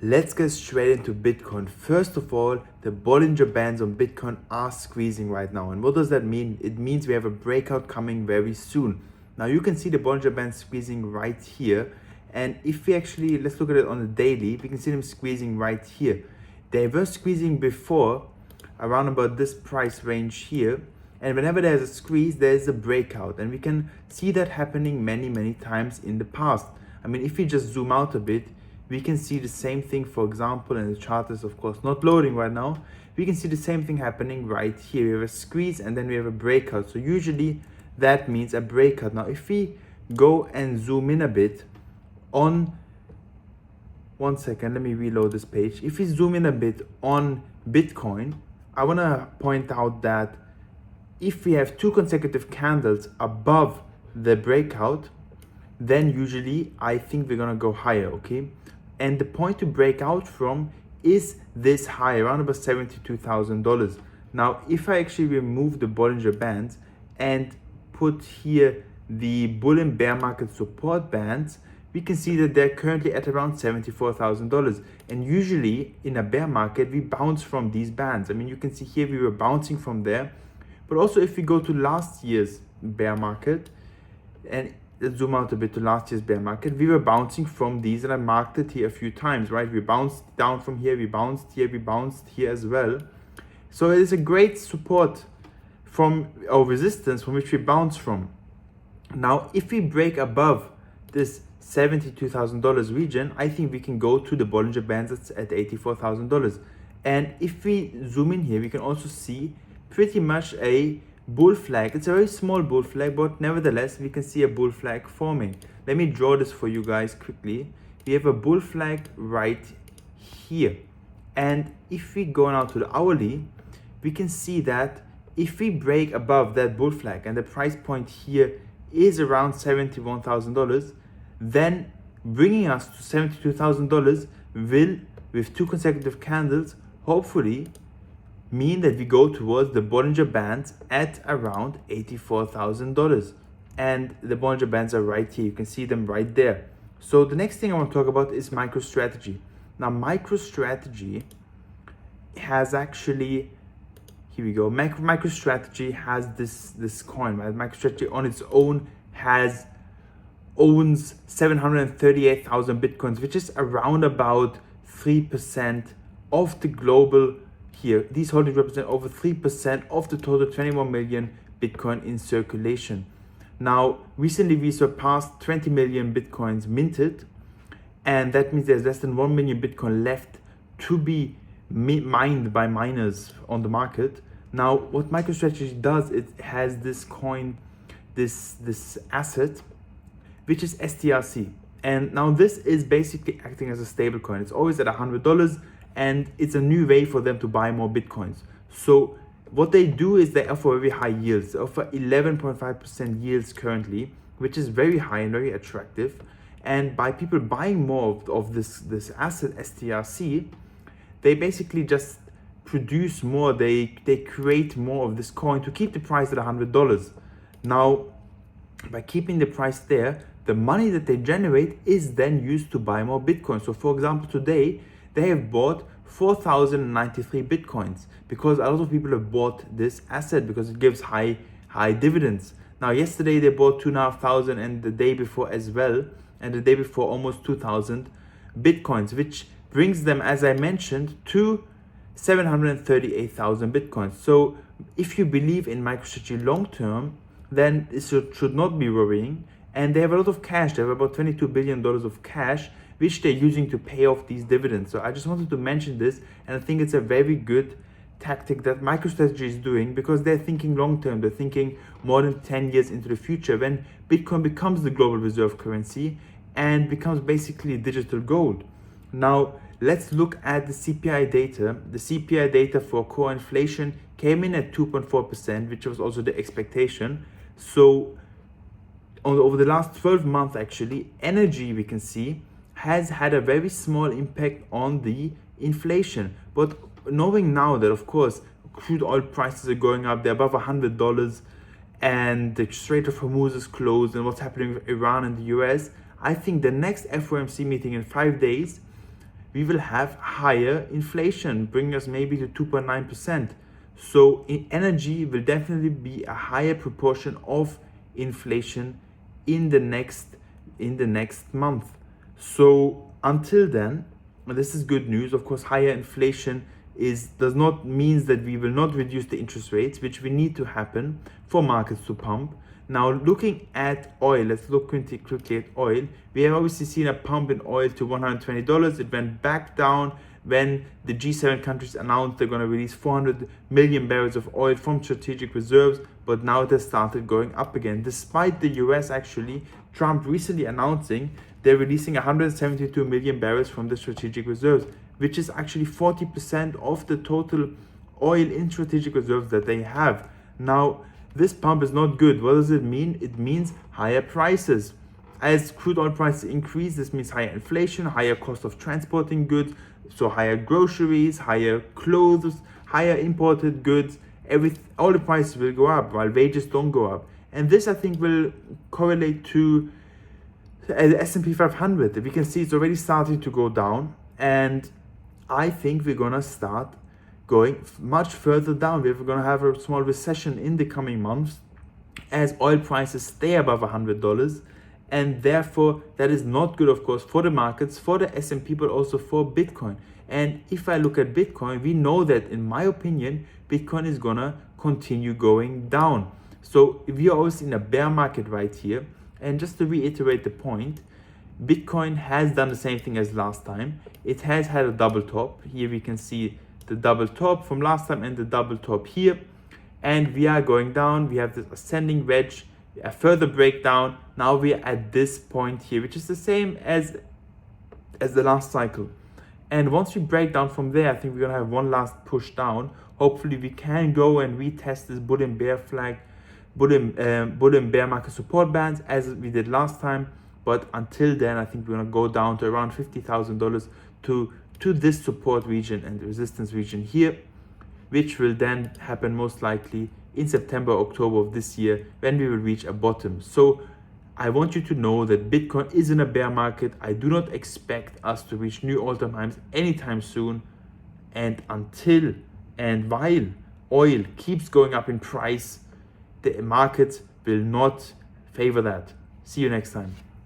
Let's get straight into Bitcoin. First of all, the Bollinger Bands on Bitcoin are squeezing right now. And what does that mean? It means we have a breakout coming very soon. Now you can see the Bollinger Bands squeezing right here. And if we actually, let's look at it on the daily, we can see them squeezing right here. They were squeezing before around about this price range here. And whenever there's a squeeze, there's a breakout. And we can see that happening many times in the past. I mean, if we just zoom out a bit, we can see the same thing, for example, and the chart is of course not loading right now. We can see the same thing happening right here. We have a squeeze and then we have a breakout. So usually that means a breakout. Now, if we go and zoom in a bit on, one second, let me reload this page. If we zoom in a bit on Bitcoin, I want to point out that if we have two consecutive candles above the breakout, then usually I think we're gonna go higher, okay? And the point to break out from is this high, around about $72,000. Now, if I actually remove the Bollinger Bands and put here the bull and bear market support bands, we can see that they're currently at around $74,000. And usually in a bear market, we bounce from these bands. I mean, you can see here we were bouncing from there. But also if we go to last year's bear market, and let's zoom out a bit to last year's bear market, we were bouncing from these, and I marked it here a few times, right? We bounced down from here, we bounced here, we bounced here as well. So it is a great support from our resistance from which we bounce from. Now, if we break above this $72,000 region, I think we can go to the Bollinger Bands at $84,000. And if we zoom in here, we can also see pretty much a bull flag. It's a very small bull flag, but nevertheless we can see a bull flag forming. Let me draw this for you guys quickly. We have a bull flag right here, and if we go now to the hourly, we can see that if we break above that bull flag and the price point here is around $71,000, then bringing us to $72,000 will, with two consecutive candles, hopefully mean that we go towards the Bollinger Bands at around $84,000. And the Bollinger Bands are right here. You can see them right there. So the next thing I want to talk about is MicroStrategy. Now, MicroStrategy has actually, here we go. MicroStrategy has this coin, right? MicroStrategy on its own owns 738,000 Bitcoins, which is around about 3% of the global. Here, these holdings represent over 3% of the total 21 million Bitcoin in circulation. Now, recently we surpassed 20 million Bitcoins minted, and that means there's less than 1 million Bitcoin left to be mined by miners on the market. Now, what MicroStrategy does, it has this coin, this asset, which is STRC. And now this is basically acting as a stable coin. It's always at $100. And it's a new way for them to buy more Bitcoins. So what they do is they offer very high yields. They offer 11.5% yields currently, which is very high and very attractive. And by people buying more of this asset, STRC, they basically just produce more. They create more of this coin to keep the price at $100. Now, by keeping the price there, the money that they generate is then used to buy more Bitcoin. So for example, today, they have bought 4,093 Bitcoins because a lot of people have bought this asset because it gives high dividends. Now, yesterday they bought 2,500 and the day before as well. And the day before almost 2,000 Bitcoins, which brings them, as I mentioned, to 738,000 Bitcoins. So if you believe in MicroStrategy long term, then this should not be worrying. And they have a lot of cash. They have about $22 billion of cash, which they're using to pay off these dividends. So I just wanted to mention this, and I think it's a very good tactic that MicroStrategy is doing because they're thinking long term. They're thinking more than 10 years into the future when Bitcoin becomes the global reserve currency and becomes basically digital gold. Now, let's look at the CPI data. The CPI data for core inflation came in at 2.4%, which was also the expectation. So over the last 12 months, actually, energy, we can see, has had a very small impact on the inflation. But knowing now that, of course, crude oil prices are going up, they're above $100, and the Strait of Hormuz is closed, and what's happening with Iran and the US, I think the next FOMC meeting in 5 days, we will have higher inflation, bringing us maybe to 2.9%. So energy will definitely be a higher proportion of inflation in the next month. So until then, this is good news. Of course, higher inflation does not mean that we will not reduce the interest rates, which we need to happen for markets to pump. Now, looking at oil, let's look quickly at oil. We have obviously seen a pump in oil to $120. It went back down when the G7 countries announced they're going to release 400 million barrels of oil from strategic reserves, but now it has started going up again. Despite the US actually, Trump recently announcing they're releasing 172 million barrels from the strategic reserves, which is actually 40% of the total oil in strategic reserves that they have. Now, this pump is not good. What does it mean? It means higher prices. As crude oil prices increase, this means higher inflation, higher cost of transporting goods, so higher groceries, higher clothes, higher imported goods. All the prices will go up while wages don't go up. And this, I think, will correlate to the S&P 500. We can see it's already starting to go down, and I think we're gonna start going much further down. We're going to have a small recession in the coming months as oil prices stay above $100, and therefore that is not good, of course, for the markets, for the S&P, but also for Bitcoin. And if I look at Bitcoin, we know that, in my opinion, Bitcoin is gonna continue going down. So we are always in a bear market right here. And just to reiterate the point, Bitcoin has done the same thing as last time. It has had a double top. Here we can see the double top from last time and the double top here, and we are going down. We have this ascending wedge, a further breakdown. Now we are at this point here, which is the same as the last cycle. And once we break down from there, I think we're gonna have one last push down. Hopefully we can go and retest this bull and bear flag, bull and bear market support bands as we did last time. But until then, I think we're gonna go down to around $50,000 to this support region and the resistance region here, which will then happen most likely in September, October of this year, when we will reach a bottom. So I want you to know that Bitcoin is in a bear market. I do not expect us to reach new all-time highs anytime soon. And until and while oil keeps going up in price, the market will not favor that. See you next time.